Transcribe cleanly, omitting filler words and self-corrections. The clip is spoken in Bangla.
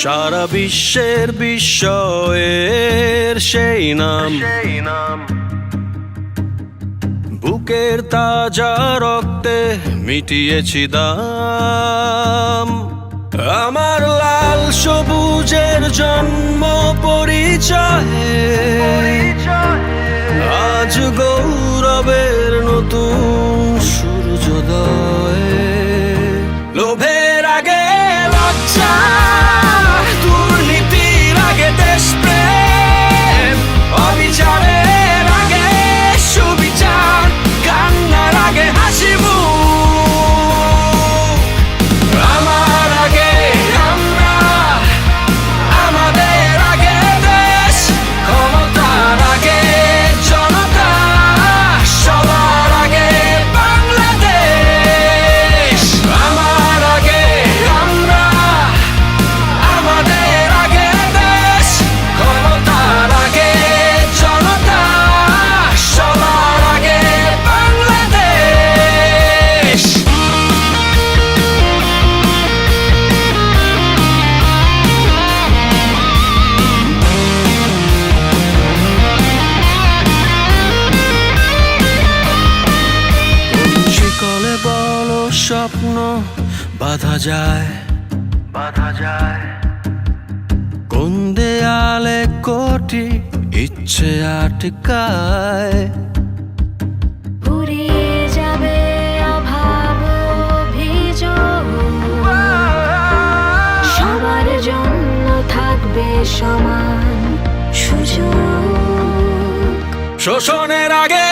সারা বিশ্বের বিস্ময়ের সেই নাম, বুকের তাজা রক্তে মিটিয়েছি দাম। আমার লাল সবুজের জন্ম পরিচয়ে আজ গৌরবের নতুন সূর্যোদয়। লোভের আগে লজ্জা, দুর্নীতির আগে দেশপ্রেম, অবিচারের আগে সুবিচার, কান্নার আগে হাসি মুখ। আমার আগে আমরা, আমাদের আগে দেশ, ক্ষমতার আগে জনতা, সবার আগে বাংলাদেশ। আমার আগে আমরা, আমাদের আগে দেশ, ক্ষমতার আগে জনতা, সবার আগে বাংলাদেশ। শিকলে বলো স্বপ্ন বাঁধা যায়, কোন দেয়ালে কোটি ইচ্ছে আটকায়। ফুরিয়ে যাবে অভাব অভিযোগ, সবার জন্য থাকবে সমান সুযোগ। শোষণের আগে